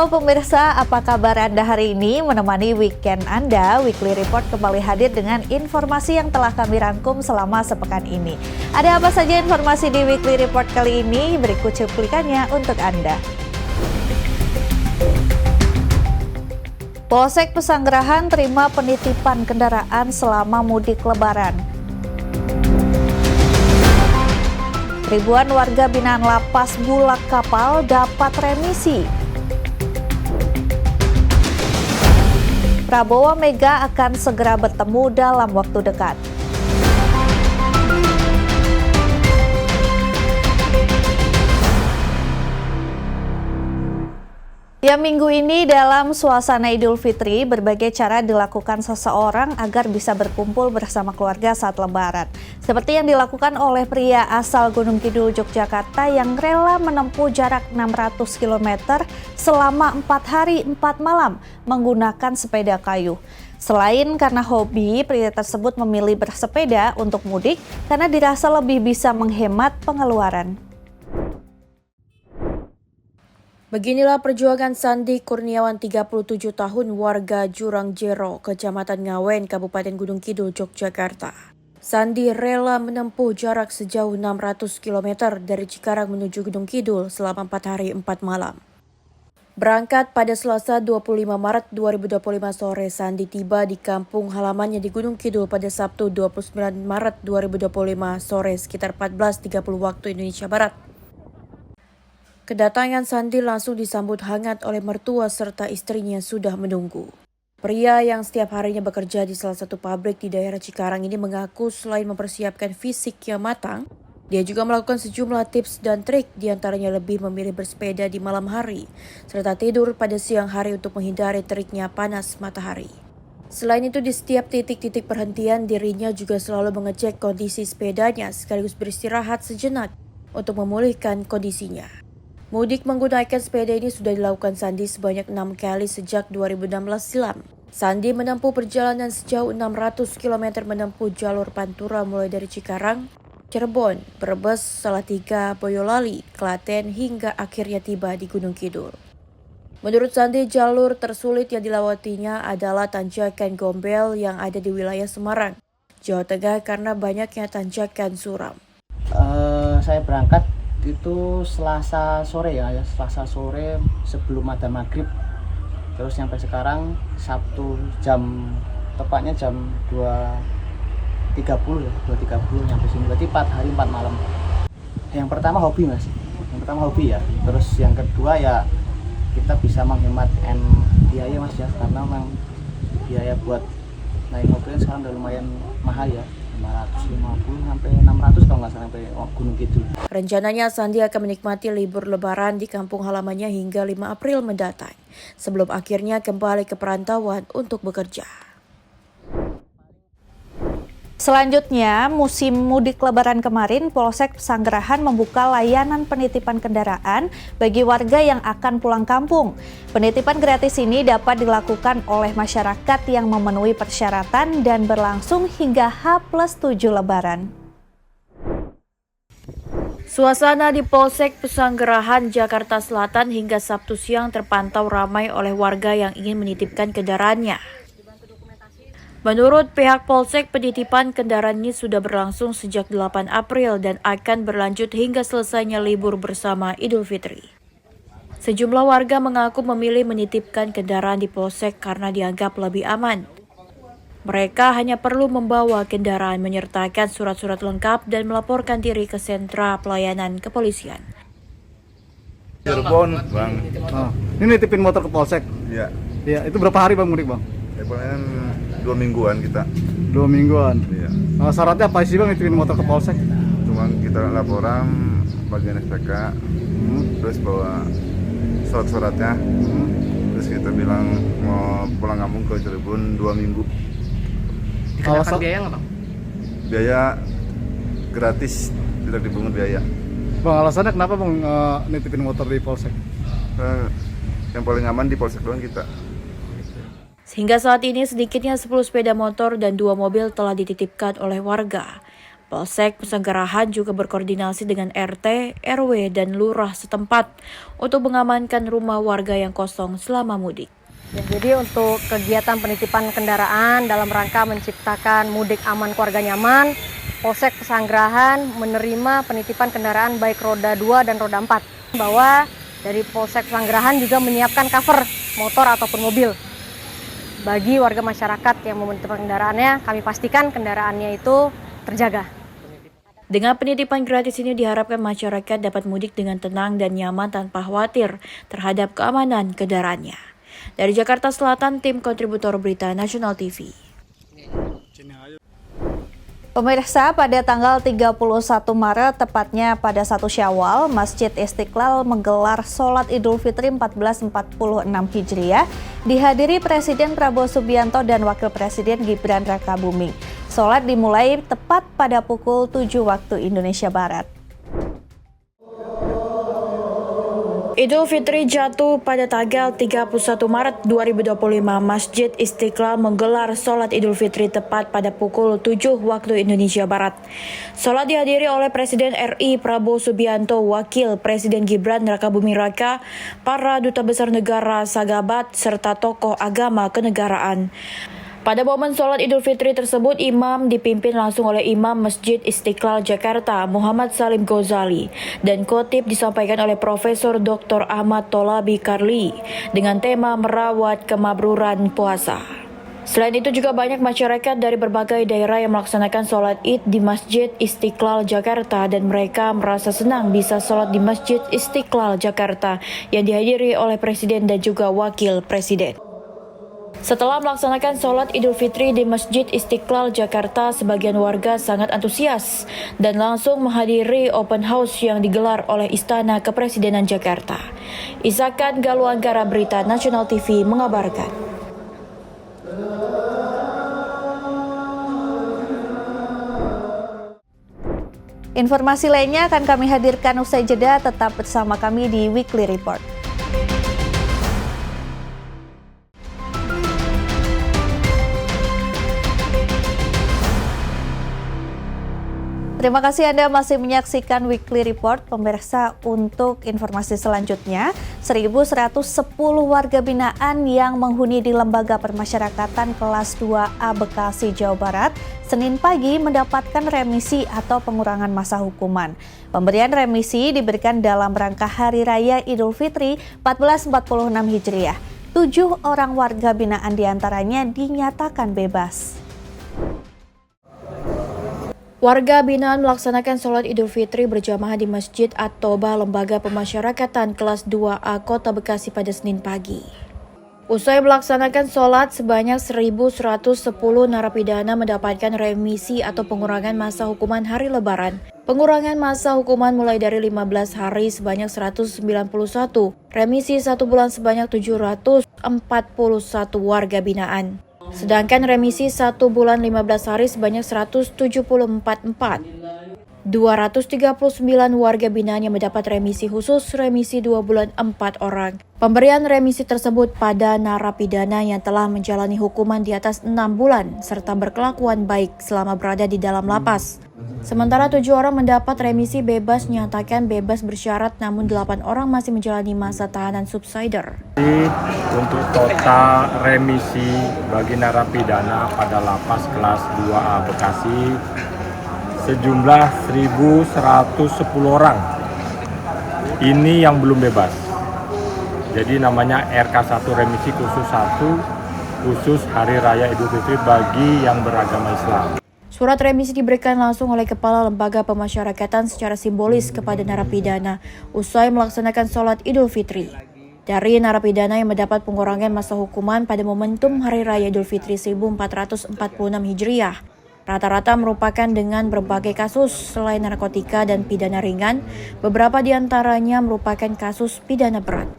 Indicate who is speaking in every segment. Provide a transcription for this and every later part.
Speaker 1: Halo pemirsa, apa kabar Anda hari ini? Menemani weekend Anda, Weekly Report kembali hadir dengan informasi yang telah kami rangkum selama sepekan ini. Ada apa saja informasi di Weekly Report kali ini? Berikut cuplikannya untuk Anda. Polsek Pesanggerahan terima penitipan kendaraan selama mudik Lebaran. Ribuan warga binaan lapas Bulak Kapal dapat remisi. Prabowo Mega akan segera bertemu dalam waktu dekat. Ya, minggu ini dalam suasana Idul Fitri, berbagai cara dilakukan seseorang agar bisa berkumpul bersama keluarga saat Lebaran. Seperti yang dilakukan oleh pria asal Gunung Kidul, Yogyakarta yang rela menempuh jarak 600 km selama 4 hari 4 malam menggunakan sepeda kayu. Selain karena hobi, pria tersebut memilih bersepeda untuk mudik karena dirasa lebih bisa menghemat pengeluaran.
Speaker 2: Beginilah perjuangan Sandi Kurniawan 37 tahun warga Jurang Jero, Kecamatan Ngawen, Kabupaten Gunung Kidul, Yogyakarta. Sandi rela menempuh jarak sejauh 600 km dari Cikarang menuju Gunung Kidul selama 4 hari 4 malam. Berangkat pada Selasa 25 Maret 2025 sore, Sandi tiba di kampung halamannya di Gunung Kidul pada Sabtu 29 Maret 2025 sore sekitar 14.30 waktu Indonesia Barat. Kedatangan Sandi langsung disambut hangat oleh mertua serta istrinya sudah menunggu. Pria yang setiap harinya bekerja di salah satu pabrik di daerah Cikarang ini mengaku selain mempersiapkan fisik yang matang, dia juga melakukan sejumlah tips dan trik, diantaranya lebih memilih bersepeda di malam hari, serta tidur pada siang hari untuk menghindari teriknya panas matahari. Selain itu, di setiap titik-titik perhentian, dirinya juga selalu mengecek kondisi sepedanya sekaligus beristirahat sejenak untuk memulihkan kondisinya. Mudik menggunakan sepeda ini sudah dilakukan Sandi sebanyak 6 kali sejak 2016 silam. Sandi menempuh perjalanan sejauh 600 km menempuh jalur Pantura mulai dari Cikarang, Cirebon, Brebes, Salatiga, Boyolali, Klaten hingga akhirnya tiba di Gunung Kidul. Menurut Sandi, jalur tersulit yang dilewatinya adalah tanjakan Gombel yang ada di wilayah Semarang, Jawa Tengah karena banyaknya tanjakan suram.
Speaker 3: Saya berangkat itu Selasa sore Selasa sore sebelum adzan maghrib, terus sampai sekarang Sabtu tepatnya jam 2.30 nyampe sini, berarti 4 hari 4 malam. Yang pertama hobi mas, ya, terus yang kedua ya kita bisa menghemat biaya mas ya, karena memang biaya buat naik mobil sekarang udah lumayan mahal ya, 550 sampai 600 kalau nggak salah sampai Gunung Kidul.
Speaker 2: Rencananya Sandi akan menikmati libur Lebaran di kampung halamannya hingga 5 April mendatang, sebelum akhirnya kembali ke perantauan untuk bekerja.
Speaker 1: Selanjutnya, musim mudik Lebaran kemarin, Polsek Pesanggerahan membuka layanan penitipan kendaraan bagi warga yang akan pulang kampung. Penitipan gratis ini dapat dilakukan oleh masyarakat yang memenuhi persyaratan dan berlangsung hingga H+7 Lebaran.
Speaker 2: Suasana di Polsek Pesanggerahan, Jakarta Selatan hingga Sabtu siang terpantau ramai oleh warga yang ingin menitipkan kendaraannya. Menurut pihak Polsek, penitipan kendaraan ini sudah berlangsung sejak 8 April dan akan berlanjut hingga selesainya libur bersama Idul Fitri. Sejumlah warga mengaku memilih menitipkan kendaraan di Polsek karena dianggap lebih aman. Mereka hanya perlu membawa kendaraan menyertakan surat-surat lengkap dan melaporkan diri ke sentra pelayanan kepolisian.
Speaker 4: Cirebon, Bang.
Speaker 5: Ini nitipin motor ke Polsek?
Speaker 4: Iya.
Speaker 5: Iya, itu berapa hari Bang mudik Bang?
Speaker 4: Ya, palingan 2 mingguan kita.
Speaker 5: 2 mingguan?
Speaker 4: Iya.
Speaker 5: Syaratnya apa sih Bang nitipin motor ke Polsek?
Speaker 4: Cuma kita laporan bagian SPK, terus bawa surat-suratnya, terus kita bilang mau pulang kampung ke Cirebon 2 minggu.
Speaker 6: Dikenakan biaya nggak Bang?
Speaker 4: Biaya gratis, tidak dipungut biaya.
Speaker 5: Bang, alasannya kenapa Bang nitipin motor di Polsek?
Speaker 4: Yang paling aman di Polsek doang kita.
Speaker 2: Sehingga saat ini sedikitnya 10 sepeda motor dan 2 mobil telah dititipkan oleh warga. Polsek Pesanggerahan juga berkoordinasi dengan RT, RW, dan lurah setempat untuk mengamankan rumah warga yang kosong selama mudik.
Speaker 7: Ya, jadi untuk kegiatan penitipan kendaraan dalam rangka menciptakan mudik aman keluarga nyaman, Polsek Pesanggerahan menerima penitipan kendaraan baik roda 2 dan roda 4. Bahwa dari Polsek Pesanggerahan juga menyiapkan cover motor ataupun mobil. Bagi warga masyarakat yang mau menitipkan kendaraannya, kami pastikan kendaraannya itu terjaga.
Speaker 2: Dengan penitipan gratis ini diharapkan masyarakat dapat mudik dengan tenang dan nyaman tanpa khawatir terhadap keamanan kendaraannya. Dari Jakarta Selatan, tim kontributor Berita Nasional TV.
Speaker 1: Pemirsa, pada tanggal 31 Maret, tepatnya pada 1 Syawal, Masjid Istiqlal menggelar sholat Idul Fitri 1446 Hijriah, dihadiri Presiden Prabowo Subianto dan Wakil Presiden Gibran Rakabuming. Sholat dimulai tepat pada pukul 7 waktu Indonesia Barat.
Speaker 2: Idul Fitri jatuh pada tanggal 31 Maret 2025. Masjid Istiqlal menggelar sholat Idul Fitri tepat pada pukul 7 waktu Indonesia Barat. Sholat dihadiri oleh Presiden RI Prabowo Subianto, Wakil Presiden Gibran Rakabuming Raka, para duta besar negara, sahabat, serta tokoh agama kenegaraan. Pada momen sholat Idul Fitri tersebut, imam dipimpin langsung oleh Imam Masjid Istiqlal Jakarta, Muhammad Salim Ghazali, dan khotib disampaikan oleh Profesor Dr. Ahmad Tholabi Karli dengan tema merawat kemabruran puasa. Selain itu juga banyak masyarakat dari berbagai daerah yang melaksanakan sholat Id di Masjid Istiqlal Jakarta dan mereka merasa senang bisa sholat di Masjid Istiqlal Jakarta yang dihadiri oleh Presiden dan juga Wakil Presiden. Setelah melaksanakan sholat Idul Fitri di Masjid Istiqlal Jakarta, sebagian warga sangat antusias dan langsung menghadiri open house yang digelar oleh Istana Kepresidenan Jakarta. Isakan Galuanggara, Berita Nasional TV mengabarkan.
Speaker 1: Informasi lainnya akan kami hadirkan usai jeda, tetap bersama kami di Weekly Report. Terima kasih Anda masih menyaksikan Weekly Report. Pemirsa, untuk informasi selanjutnya, 1.110 warga binaan yang menghuni di Lembaga Permasyarakatan Kelas 2A Bekasi, Jawa Barat, Senin pagi mendapatkan remisi atau pengurangan masa hukuman. Pemberian remisi diberikan dalam rangka Hari Raya Idul Fitri 1446 Hijriah. 7 orang warga binaan diantaranya dinyatakan bebas.
Speaker 2: Warga binaan melaksanakan sholat Idul Fitri berjamaah di Masjid At-Taubah Lembaga Pemasyarakatan Kelas 2A Kota Bekasi pada Senin pagi. Usai melaksanakan sholat, sebanyak 1.110 narapidana mendapatkan remisi atau pengurangan masa hukuman hari Lebaran. Pengurangan masa hukuman mulai dari 15 hari sebanyak 191, remisi 1 bulan sebanyak 741 warga binaan. Sedangkan remisi 1 bulan 15 hari sebanyak 239 warga binaan yang mendapat remisi khusus, remisi 2 bulan 4 orang. Pemberian remisi tersebut pada narapidana yang telah menjalani hukuman di atas 6 bulan serta berkelakuan baik selama berada di dalam lapas. Sementara 7 orang mendapat remisi bebas, nyatakan bebas bersyarat, namun 8 orang masih menjalani masa tahanan subsider.
Speaker 8: Untuk total remisi bagi narapidana pada lapas kelas 2A Bekasi sejumlah 1.110 orang. Ini yang belum bebas. Jadi namanya RK1 remisi khusus 1 khusus Hari Raya Idul Fitri bagi yang beragama Islam.
Speaker 2: Surat remisi diberikan langsung oleh Kepala Lembaga Pemasyarakatan secara simbolis kepada narapidana usai melaksanakan sholat Idul Fitri. Dari narapidana yang mendapat pengurangan masa hukuman pada momentum Hari Raya Idul Fitri 1446 Hijriah, rata-rata merupakan dengan berbagai kasus selain narkotika dan pidana ringan, beberapa diantaranya merupakan kasus pidana berat.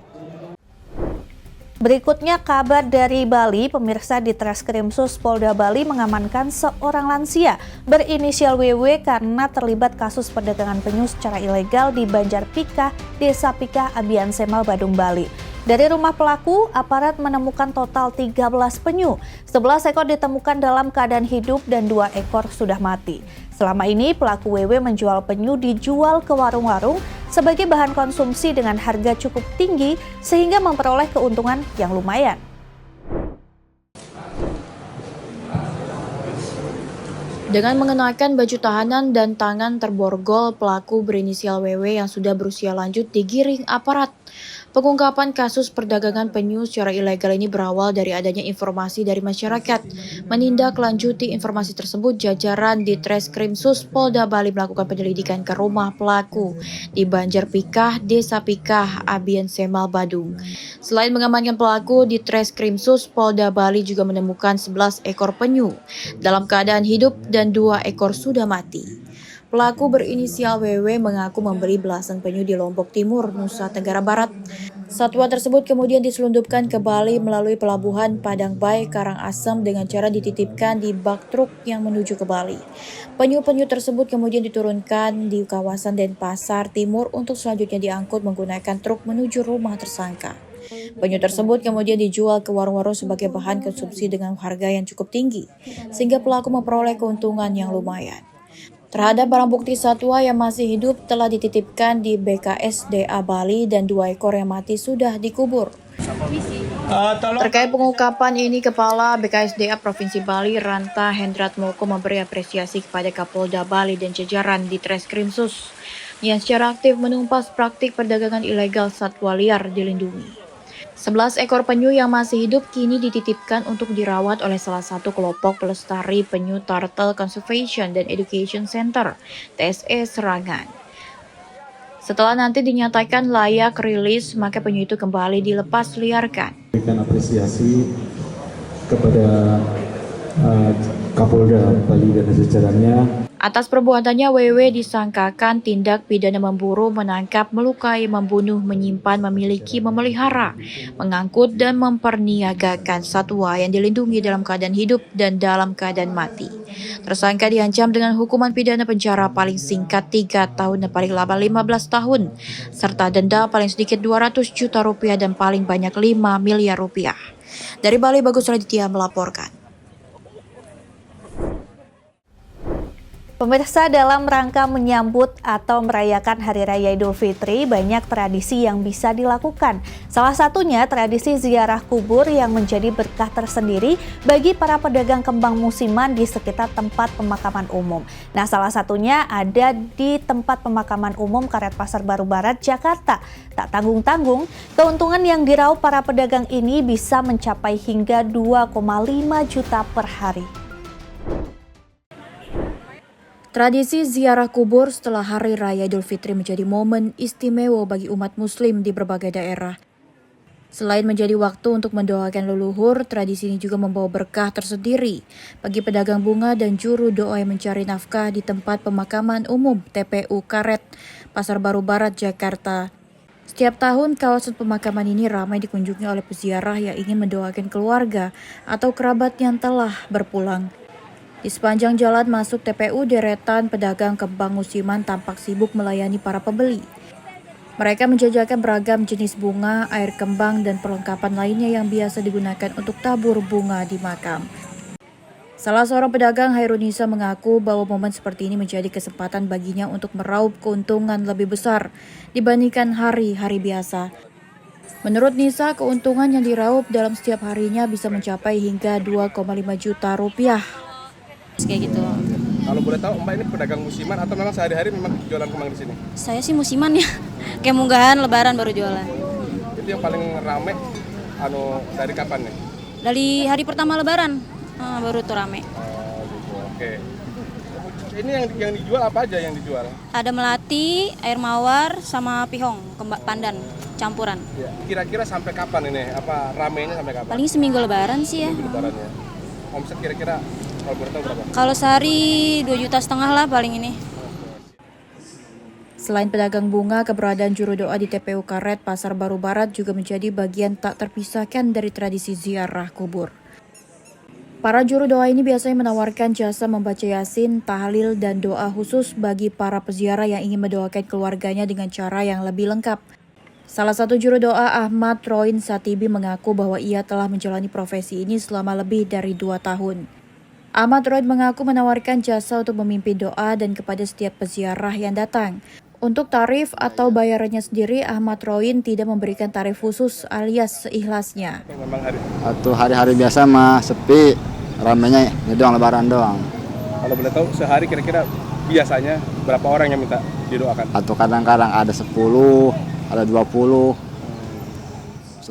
Speaker 1: Berikutnya kabar dari Bali, pemirsa, di Treskrimsus Polda Bali mengamankan seorang lansia berinisial WW karena terlibat kasus perdagangan penyu secara ilegal di Banjarpika, Desa Pika, Abian Semal, Badung, Bali. Dari rumah pelaku, aparat menemukan total 13 penyu. 11 ekor ditemukan dalam keadaan hidup dan 2 ekor sudah mati. Selama ini pelaku WW menjual penyu dijual ke warung-warung sebagai bahan konsumsi dengan harga cukup tinggi sehingga memperoleh keuntungan yang lumayan.
Speaker 2: Dengan mengenakan baju tahanan dan tangan terborgol, pelaku berinisial WW yang sudah berusia lanjut digiring aparat. Pengungkapan kasus perdagangan penyu secara ilegal ini berawal dari adanya informasi dari masyarakat. Menindaklanjuti informasi tersebut, jajaran di Treskrimsus Polda Bali melakukan penyelidikan ke rumah pelaku di Banjar Pikah, Desa Pikah, Abian Semal, Badung. Selain mengamankan pelaku, di Treskrimsus Polda Bali juga menemukan 11 ekor penyu dalam keadaan hidup dan 2 ekor sudah mati. Pelaku berinisial WW mengaku membeli belasan penyu di Lombok Timur, Nusa Tenggara Barat. Satwa tersebut kemudian diselundupkan ke Bali melalui pelabuhan Padang Bay, Karangasem dengan cara dititipkan di bak truk yang menuju ke Bali. Penyu-penyu tersebut kemudian diturunkan di kawasan Denpasar Timur untuk selanjutnya diangkut menggunakan truk menuju rumah tersangka. Penyu tersebut kemudian dijual ke warung-warung sebagai bahan konsumsi dengan harga yang cukup tinggi, sehingga pelaku memperoleh keuntungan yang lumayan. Terhadap barang bukti satwa yang masih hidup telah dititipkan di BKSDA Bali dan 2 ekor yang mati sudah dikubur. Terkait pengungkapan ini, Kepala BKSDA Provinsi Bali Ranta Hendrat Moko memberi apresiasi kepada Kapolda Bali dan jajaran di Treskrimsus yang secara aktif menumpas praktik perdagangan ilegal satwa liar dilindungi. 11 ekor penyu yang masih hidup kini dititipkan untuk dirawat oleh salah satu kelompok pelestari penyu Turtle Conservation dan Education Center, TSE Serangan. Setelah nanti dinyatakan layak rilis, maka penyu itu kembali dilepas liarkan.
Speaker 9: Berikan apresiasi kepada Kapolda Bali dan jajarannya.
Speaker 2: Atas perbuatannya, WW disangkakan tindak pidana memburu, menangkap, melukai, membunuh, menyimpan, memiliki, memelihara, mengangkut, dan memperniagakan satwa yang dilindungi dalam keadaan hidup dan dalam keadaan mati. Tersangka diancam dengan hukuman pidana penjara paling singkat 3 tahun dan paling lama 15 tahun, serta denda paling sedikit 200 juta rupiah dan paling banyak 5 miliar rupiah. Dari Bali, Bagus Raditya melaporkan.
Speaker 1: Pemirsa, dalam rangka menyambut atau merayakan Hari Raya Idul Fitri, banyak tradisi yang bisa dilakukan. Salah satunya tradisi ziarah kubur yang menjadi berkah tersendiri bagi para pedagang kembang musiman di sekitar tempat pemakaman umum. Nah, salah satunya ada di tempat pemakaman umum Karet Pasar Baru Barat, Jakarta. Tak tanggung-tanggung, keuntungan yang diraup para pedagang ini bisa mencapai hingga 2,5 juta per hari.
Speaker 2: Tradisi ziarah kubur setelah Hari Raya Idul Fitri menjadi momen istimewa bagi umat muslim di berbagai daerah. Selain menjadi waktu untuk mendoakan leluhur, tradisi ini juga membawa berkah tersendiri bagi pedagang bunga dan juru doa yang mencari nafkah di tempat pemakaman umum TPU Karet, Pasar Baru Barat, Jakarta. Setiap tahun, kawasan pemakaman ini ramai dikunjungi oleh peziarah yang ingin mendoakan keluarga atau kerabat yang telah berpulang. Di sepanjang jalan masuk TPU, deretan pedagang kembang musiman tampak sibuk melayani para pembeli. Mereka menjajakan beragam jenis bunga, air kembang, dan perlengkapan lainnya yang biasa digunakan untuk tabur bunga di makam. Salah seorang pedagang, Hairunisa, mengaku bahwa momen seperti ini menjadi kesempatan baginya untuk meraup keuntungan lebih besar dibandingkan hari-hari biasa. Menurut Nisa, keuntungan yang diraup dalam setiap harinya bisa mencapai hingga 2,5 juta rupiah.
Speaker 10: Kayak gitu.
Speaker 6: Kalau boleh tahu, Mbak ini pedagang musiman atau memang sehari-hari memang jualan kembang di sini?
Speaker 10: Saya sih musiman ya, kayak munggahan lebaran baru jualan.
Speaker 6: Itu yang paling rame dari kapan nih?
Speaker 10: Dari hari pertama lebaran baru tuh rame.
Speaker 6: Oh gitu, oke. Ini yang dijual apa aja yang dijual?
Speaker 10: Ada melati, air mawar, sama pihong, pandan, campuran.
Speaker 6: Ya. Kira-kira sampai kapan ini? Apa ramenya sampai kapan?
Speaker 10: Paling seminggu lebaran sih ya.
Speaker 6: Seminggu lebarannya. Omset kira-kira kalau boleh tahu berapa?
Speaker 10: Kalau sehari 2,5 juta lah paling ini.
Speaker 2: Selain pedagang bunga, keberadaan juru doa di TPU Karet Pasar Baru Barat juga menjadi bagian tak terpisahkan dari tradisi ziarah kubur. Para juru doa ini biasanya menawarkan jasa membaca yasin, tahlil, dan doa khusus bagi para peziarah yang ingin mendoakan keluarganya dengan cara yang lebih lengkap. Salah satu juru doa, Ahmad Roin Satibi, mengaku bahwa ia telah menjalani profesi ini selama lebih dari 2 tahun. Ahmad Roid mengaku menawarkan jasa untuk memimpin doa dan kepada setiap peziarah yang datang. Untuk tarif atau bayarannya sendiri, Ahmad Roin tidak memberikan tarif khusus alias seikhlasnya.
Speaker 3: Atau hari-hari biasa mah sepi, ramenya ini doang lebaran doang.
Speaker 6: Kalau boleh tahu sehari kira-kira biasanya berapa orang yang minta didoakan?
Speaker 3: Atau kadang-kadang ada 10, ada 20.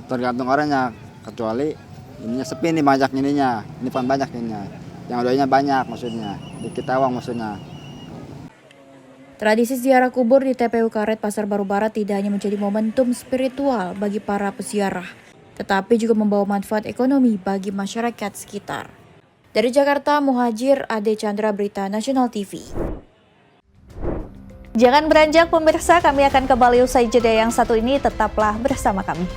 Speaker 3: Tergantung orangnya, kecuali ininya sepi nih banyak ininya, ini pan banyak ininya. Yang doanya banyak maksudnya, dikit awang maksudnya.
Speaker 2: Tradisi ziarah kubur di TPU Karet Pasar Baru Barat tidak hanya menjadi momentum spiritual bagi para peziarah, tetapi juga membawa manfaat ekonomi bagi masyarakat sekitar. Dari Jakarta, Muhajir Ade Chandra, Berita Nasional TV.
Speaker 1: Jangan beranjak pemirsa, kami akan kembali usai jeda yang satu ini, tetaplah bersama kami.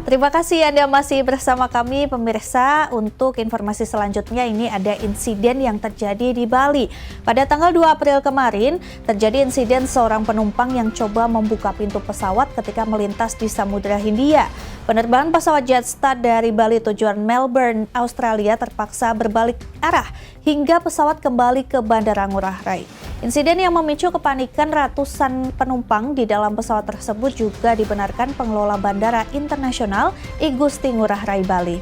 Speaker 1: Terima kasih Anda masih bersama kami pemirsa. Untuk informasi selanjutnya, ini ada insiden yang terjadi di Bali. Pada tanggal 2 April kemarin, terjadi insiden seorang penumpang yang coba membuka pintu pesawat ketika melintas di Samudra Hindia. Penerbangan pesawat Jetstar dari Bali tujuan Melbourne, Australia terpaksa berbalik arah hingga pesawat kembali ke Bandara Ngurah Rai. Insiden yang memicu kepanikan ratusan penumpang di dalam pesawat tersebut juga dibenarkan pengelola Bandara Internasional I Gusti Ngurah Rai Bali.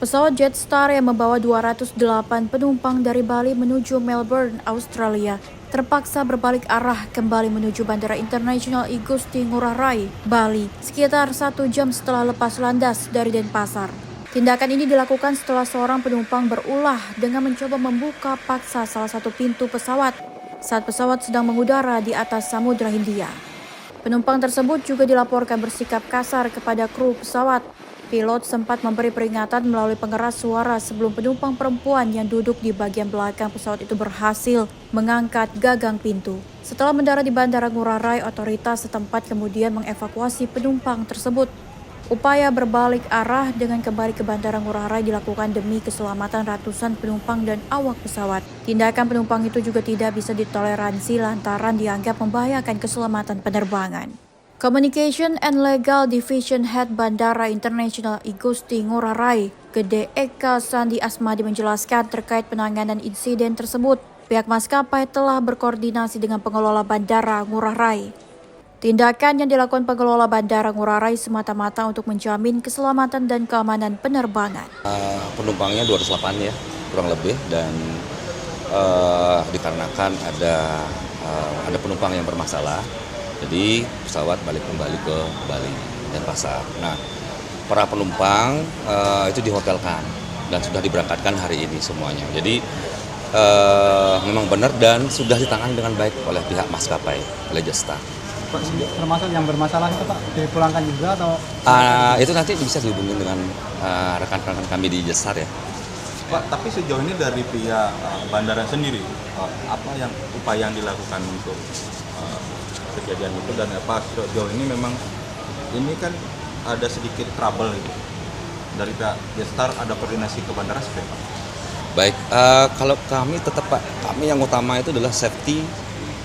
Speaker 2: Pesawat Jetstar yang membawa 208 penumpang dari Bali menuju Melbourne, Australia, terpaksa berbalik arah kembali menuju Bandara Internasional I Gusti Ngurah Rai, Bali, sekitar 1 jam setelah lepas landas dari Denpasar. Tindakan ini dilakukan setelah seorang penumpang berulah dengan mencoba membuka paksa salah satu pintu pesawat saat pesawat sedang mengudara di atas Samudra Hindia. Penumpang tersebut juga dilaporkan bersikap kasar kepada kru pesawat. Pilot sempat memberi peringatan melalui pengeras suara sebelum penumpang perempuan yang duduk di bagian belakang pesawat itu berhasil mengangkat gagang pintu. Setelah mendarat di Bandara Ngurah Rai, otoritas setempat kemudian mengevakuasi penumpang tersebut. Upaya berbalik arah dengan kembali ke Bandara Ngurah Rai dilakukan demi keselamatan ratusan penumpang dan awak pesawat. Tindakan penumpang itu juga tidak bisa ditoleransi lantaran dianggap membahayakan keselamatan penerbangan. Communication and Legal Division Head Bandara Internasional I Gusti Ngurah Rai, Gede Eka Sandi Asmadi menjelaskan terkait penanganan insiden tersebut. Pihak maskapai telah berkoordinasi dengan pengelola Bandara Ngurah Rai. Tindakan yang dilakukan pengelola Bandara Ngurah Rai semata-mata untuk menjamin keselamatan dan keamanan penerbangan.
Speaker 11: Penumpangnya 208 ya, kurang lebih, dan dikarenakan ada penumpang yang bermasalah, jadi pesawat balik kembali ke Bali Denpasar. Nah, para penumpang itu dihotelkan dan sudah diberangkatkan hari ini semuanya. Jadi memang benar dan sudah ditangani dengan baik oleh pihak maskapai, oleh Jetstar.
Speaker 5: Pak, termasuk yang bermasalah itu Pak, dipulangkan juga atau?
Speaker 11: Itu nanti bisa dihubungi dengan rekan-rekan kami di Jetstar ya.
Speaker 12: Pak, tapi sejauh ini dari pihak bandara sendiri, apa yang upaya yang dilakukan untuk kejadian itu, dan apa sejauh ini memang ini kan ada sedikit trouble gitu. Dari pihak Jetstar ada koordinasi ke bandara seperti apa?
Speaker 11: Baik, kalau kami tetap Pak, kami yang utama itu adalah safety,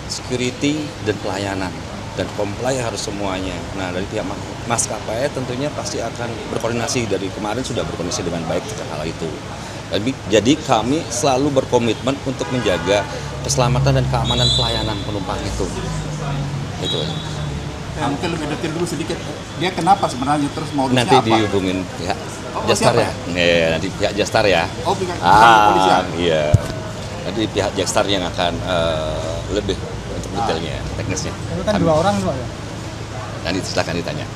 Speaker 11: security, dan pelayanan. Dan comply harus semuanya. Nah, dari pihak maskapai tentunya pasti akan berkoordinasi, dari kemarin sudah berkoordinasi dengan baik tentang hal itu. Jadi kami selalu berkomitmen untuk menjaga keselamatan dan keamanan pelayanan penumpang itu. Itu.
Speaker 12: Mungkin lebih detail dulu sedikit. Dia kenapa sebenarnya, terus modusnya
Speaker 11: nanti
Speaker 12: apa?
Speaker 11: Dihubungin pihak Jetstar ya. Nanti pihak Jetstar ya.
Speaker 12: Oh, pihak kepolisian.
Speaker 11: Iya. Nanti pihak Jetstar yang akan lebih detailnya, teknisnya.
Speaker 5: Itu kan 2 orang Pak ya?
Speaker 11: Nanti silakan ditanya.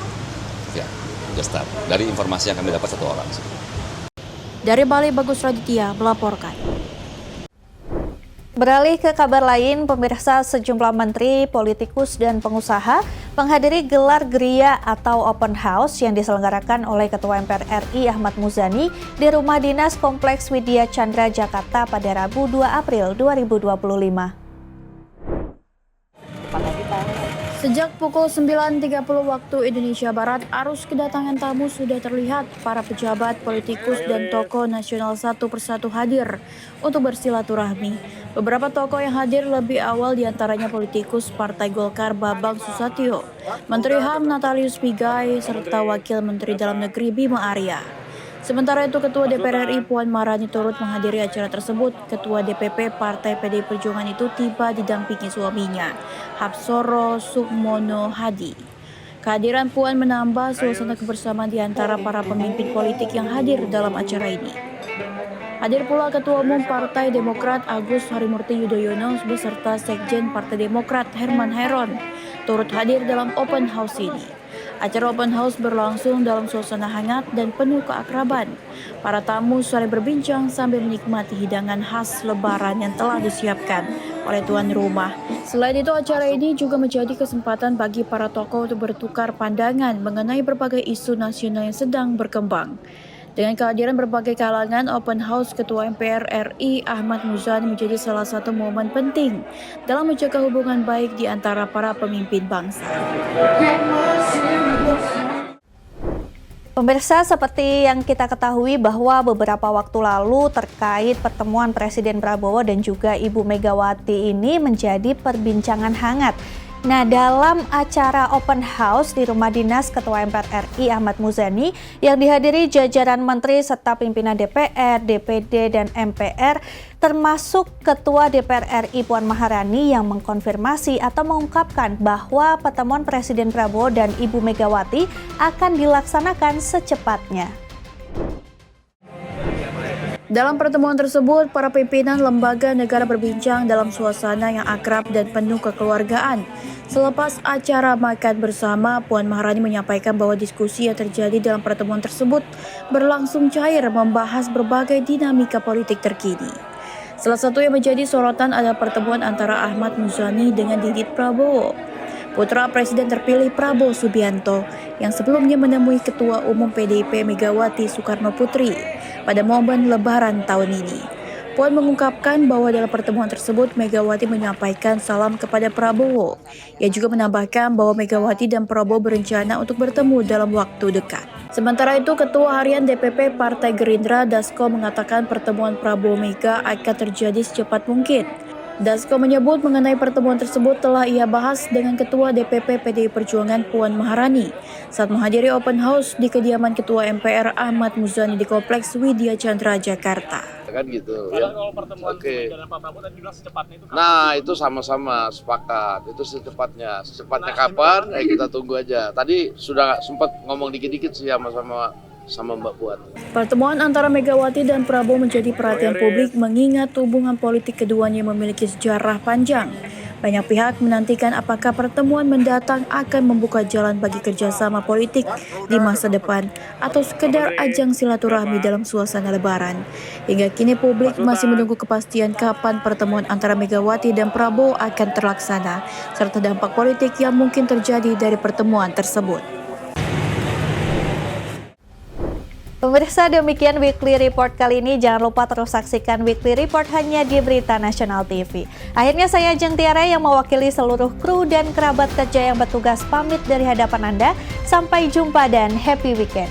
Speaker 11: Ya, Jetstar. Dari informasi yang kami dapat 1 orang.
Speaker 2: Dari Bali, Bagus Raditya melaporkan.
Speaker 1: Beralih ke kabar lain, pemirsa, sejumlah menteri, politikus, dan pengusaha menghadiri gelar geria atau open house yang diselenggarakan oleh Ketua MPR RI Ahmad Muzani di Rumah Dinas Kompleks Widya Chandra, Jakarta pada Rabu 2 April 2025.
Speaker 2: Sejak pukul 9.30 waktu Indonesia Barat, arus kedatangan tamu sudah terlihat. Para pejabat, politikus, dan tokoh nasional satu persatu hadir untuk bersilaturahmi. Beberapa tokoh yang hadir lebih awal diantaranya politikus Partai Golkar Bambang Susatyo, Menteri HAM Natalius Pigai, serta Wakil Menteri Dalam Negeri Bima Arya. Sementara itu, Ketua DPR RI Puan Maharani turut menghadiri acara tersebut. Ketua DPP Partai PDI Perjuangan itu tiba didampingi suaminya, Hapsoro Sukmono Hadi. Kehadiran Puan menambah suasana kebersamaan di antara para pemimpin politik yang hadir dalam acara ini. Hadir pula Ketua Umum Partai Demokrat Agus Harimurti Yudhoyono beserta Sekjen Partai Demokrat Herman Hairon turut hadir dalam open house ini. Acara open house berlangsung dalam suasana hangat dan penuh keakraban. Para tamu saling berbincang sambil menikmati hidangan khas Lebaran yang telah disiapkan oleh tuan rumah. Selain itu, acara ini juga menjadi kesempatan bagi para tokoh untuk bertukar pandangan mengenai berbagai isu nasional yang sedang berkembang. Dengan kehadiran berbagai kalangan, open house Ketua MPR RI Ahmad Muzani menjadi salah satu momen penting dalam menjaga hubungan baik di antara para pemimpin bangsa.
Speaker 1: Pemirsa, seperti yang kita ketahui bahwa beberapa waktu lalu terkait pertemuan Presiden Prabowo dan juga Ibu Megawati ini menjadi perbincangan hangat. Nah, dalam acara open house di rumah dinas Ketua MPR RI Ahmad Muzani yang dihadiri jajaran menteri serta pimpinan DPR, DPD, dan MPR, termasuk Ketua DPR RI Puan Maharani yang mengkonfirmasi atau mengungkapkan bahwa pertemuan Presiden Prabowo dan Ibu Megawati akan dilaksanakan secepatnya.
Speaker 2: Dalam pertemuan tersebut, para pimpinan lembaga negara berbincang dalam suasana yang akrab dan penuh kekeluargaan. Selepas acara makan bersama, Puan Maharani menyampaikan bahwa diskusi yang terjadi dalam pertemuan tersebut berlangsung cair membahas berbagai dinamika politik terkini. Salah satu yang menjadi sorotan adalah pertemuan antara Ahmad Muzani dengan Didit Prabowo, putra Presiden terpilih Prabowo Subianto, yang sebelumnya menemui Ketua Umum PDIP Megawati Soekarno Putri pada momen Lebaran tahun ini. Puan mengungkapkan bahwa dalam pertemuan tersebut Megawati menyampaikan salam kepada Prabowo. Ia juga menambahkan bahwa Megawati dan Prabowo berencana untuk bertemu dalam waktu dekat. Sementara itu, Ketua Harian DPP Partai Gerindra Dasko mengatakan pertemuan Prabowo Mega akan terjadi secepat mungkin. Dasko menyebut mengenai pertemuan tersebut telah ia bahas dengan Ketua DPP PDI Perjuangan Puan Maharani saat menghadiri open house di kediaman Ketua MPR Ahmad Muzani di Kompleks Widya Chandra, Jakarta.
Speaker 13: Kan gitu ya. Oke. Nah, itu sama-sama sepakat. Itu secepatnya. Secepatnya kapan? Kita tunggu aja. Tadi sudah sempat ngomong dikit-dikit sih sama Mbak Puan.
Speaker 2: Pertemuan antara Megawati dan Prabowo menjadi perhatian publik mengingat hubungan politik keduanya memiliki sejarah panjang. Banyak pihak menantikan apakah pertemuan mendatang akan membuka jalan bagi kerjasama politik di masa depan atau sekedar ajang silaturahmi dalam suasana Lebaran. Hingga kini publik masih menunggu kepastian kapan pertemuan antara Megawati dan Prabowo akan terlaksana, serta dampak politik yang mungkin terjadi dari pertemuan tersebut.
Speaker 1: Pemirsa, demikian Weekly Report kali ini. Jangan lupa terus saksikan Weekly Report hanya di Berita Nasional TV. Akhirnya saya Jeng Tiara yang mewakili seluruh kru dan kerabat kerja yang bertugas pamit dari hadapan Anda. Sampai jumpa dan happy weekend.